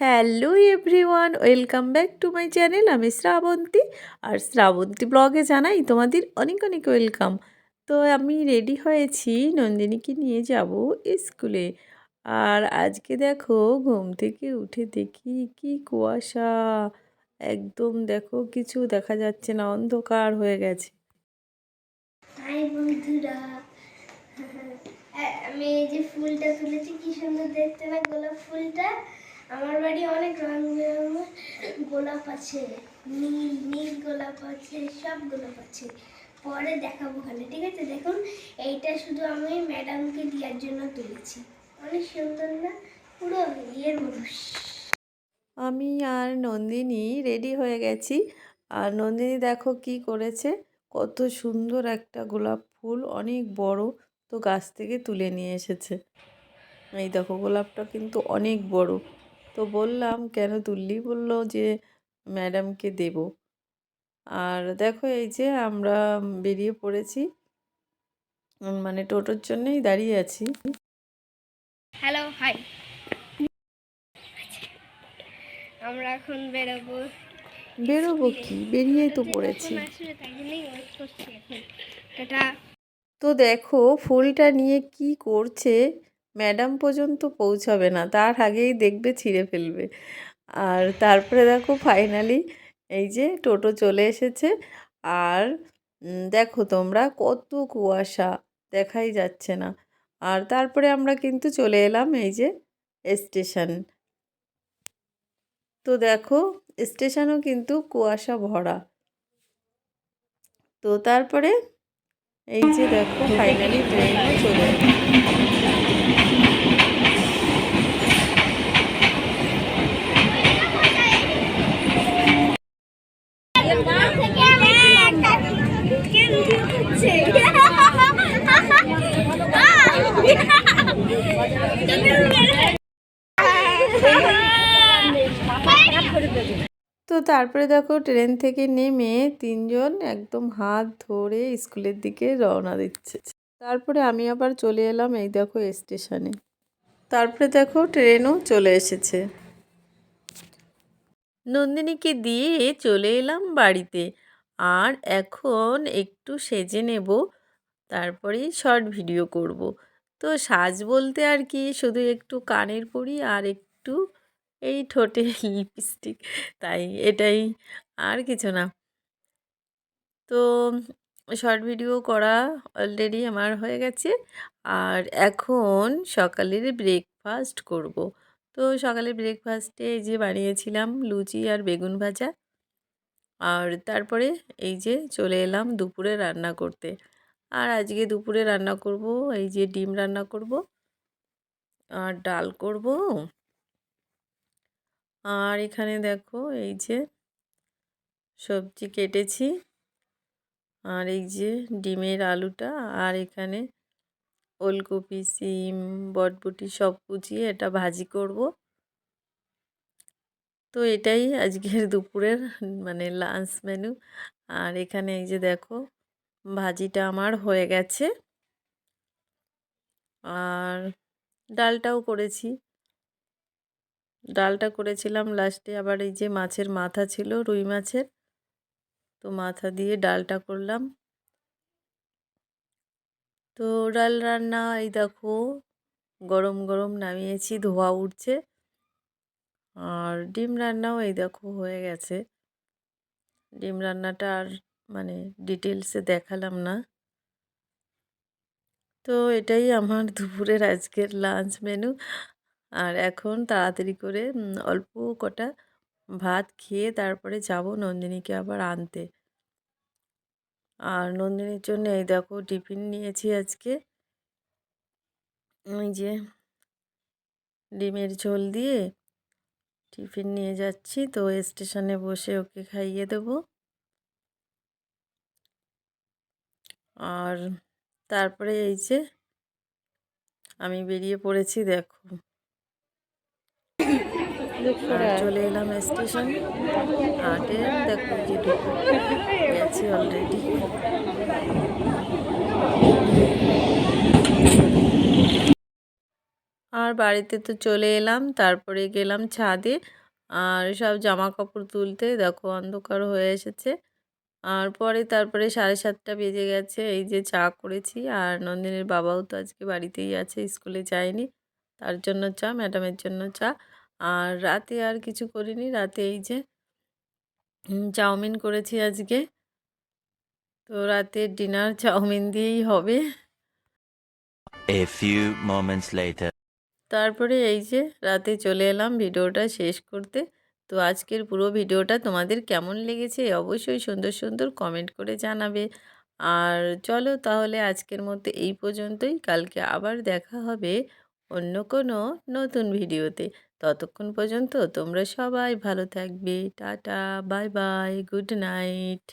Hello everyone, welcome back to my channel. আমি শ্রাবন্তী, আর শ্রাবন্তী ব্লগে জানাই তোমাদের অনেক অনেক ওয়েলকাম। তো আমি রেডি হয়েছি, নন্দিনীকে নিয়ে যাব স্কুলে। আর আজকে দেখো, ঘুম থেকে উঠে দেখি কি কুয়াশা, একদম দেখো কিছু দেখা যাচ্ছে না, অন্ধকার হয়ে গেছে। হাই বন্ধুরা, আমি এই যে ফুলটা তুলেছি, কি সুন্দর দেখতে না গোলাপ ফুলটা। আমার বাড়ি অনেক রং বেরঙের গোলাপ আছে, নীল নীল গোলাপ আছে, সব গোলাপ আছে। পরে দেখাবো ওখানে, ঠিক আছে? দেখুন, এইটা শুধু আমি ম্যাডামকে দেওয়ার জন্য তুলেছি। অনেক সুন্দর না? পুরো ইয়ের মতো। আমি আর নন্দিনী রেডি হয়ে গেছি। আর নন্দিনী দেখো কি করেছে, কত সুন্দর একটা গোলাপ ফুল, অনেক বড়, তো গাছ থেকে তুলে নিয়ে এসেছে। এই দেখো গোলাপটা কিন্তু অনেক বড়। তো বললাম কেন তুললি, বললো যে ম্যাডামকে দেব। আর দেখো এই যে আমরা বেরিয়ে পড়েছি, মানে টোটোর জন্যই দাঁড়িয়ে আছি। Hello, hi. আমরা এখন বেরোবো। বেরোবো কি, বেরিয়েই তো পড়েছি। তো দেখো ফুলটা নিয়ে কি করছে, ম্যাডাম পর্যন্ত পৌঁছাবে না, তার আগেই দেখবে ছিঁড়ে ফেলবে। আর তারপরে দেখো ফাইনালি এই যে টোটো চলে এসেছে। আর দেখো তোমরা কত কুয়াশা, দেখাই যাচ্ছে না। আর তারপরে আমরা কিন্তু চলে এলাম এই যে স্টেশন। তো দেখো স্টেশনও কিন্তু কুয়াশা ভরা। তো তারপরে এই যে দেখো ফাইনালি ট্রেনও চলে এলো। তো তারপরে দেখো ট্রেন থেকে নেমে তিনজন একদম হাত ধরে স্কুলের দিকে রওনা দিচ্ছে। তারপরে আমি আবার চলে এলাম এই দেখো স্টেশনে। তারপরে দেখো ট্রেনও চলে এসেছে। নন্দিনীকে দিয়ে চলে এলাম বাড়িতে। আর এখন একটু সেজে নেব, তারপরেই শর্ট ভিডিও করব। তো সাজ বলতে আর কি, শুধু একটু কানের পরি আর একটু এই ঠোঁটে লিপস্টিক, তাই এটাই, আর কিছু না। তো শর্ট ভিডিও করা অলরেডি আমার হয়ে গেছে। আর এখন সকালের ব্রেকফাস্ট করব। তো সকালে ব্রেকফাস্টে এই যে বানিয়েছিলাম লুচি আর বেগুন ভাজা। আর তারপরে এই যে চলে এলাম দুপুরে রান্না করতে। আর আজকে দুপুরে রান্না করব এই যে ডিম রান্না করব, আর ডাল করব। আর এখানে দেখো এই যে সবজি কেটেছি, আর এই যে ডিমের আলুটা, আর এখানে ওলকপি, সিম, বটবটি সব কুচিয়ে এটা ভাজি করব। তো এটাই আজকের দুপুরের মানে লাঞ্চ মেনু। আর এখানে এই যে দেখো ভাজিটা আমার হয়ে গেছে। আর ডালটাও করেছি, ডালটা করেছিলাম লাস্টে। আবার এই যে মাছের মাথা ছিল, রুই মাছের, তো মাথা দিয়ে ডালটা করলাম। তো ডাল রান্না এই দেখো গরম গরম নামিয়েছি, ধোয়া উঠছে। আর ডিম রান্নাও এই দেখো হয়ে গেছে। ডিম রান্নাটা আর মানে ডিটেলসে দেখালাম না। তো এটাই আমার দুপুরের আজকের লাঞ্চ মেনু। আর এখন তাড়াতাড়ি করে অল্প কটা ভাত খেয়ে তারপরে যাব নন্দিনীকে আবার আনতে। আর নন্দিনীর জন্য এই দেখো টিফিন নিয়েছি আজকে, ওই যে ডিমের ঝোল দিয়ে টিফিন নিয়ে যাচ্ছি। তো স্টেশনে বসে ওকে খাইয়ে দেব। আর তারপরে এই যে আমি বেরিয়ে পড়েছি দেখো। আর চলে এলাম স্টেশন। আর ট্রেন দেখো যে ঢুকে গেছি অলরেডি। আর বাড়িতে তো চলে এলাম, তারপরে গেলাম ছাদে আর সব জামা কাপড় তুলতে। দেখো অন্ধকার হয়ে এসেছে। আর পরে তারপরে 7:30 বেজে গেছে। এই যে চা করেছি আর নন্দিনীর বাবাও তো আজকে বাড়িতেই আছে, স্কুলে যায়নি। তার জন্য চা, ম্যাডামের জন্য চা। আর রাতে আর কিছু করিনি। রাতে এই যে চাউমিন করেছি আজকে। তো রাতের ডিনার চাউমিন দিয়েই হবে। A few moments later. তারপরে এই যে রাতে চলে এলাম ভিডিওটা শেষ করতে। তো আজকের পুরো ভিডিওটা তোমাদের কেমন লেগেছে অবশ্যই সুন্দর সুন্দর কমেন্ট করে জানাবে। আর চলো তাহলে আজকের মতো এই পর্যন্তই। কালকে আবার দেখা হবে অন্য কোনো নতুন ভিডিওতে। ততক্ষণ পর্যন্ত তোমরা সবাই ভালো থাকবে। Tata, bye bye, good night.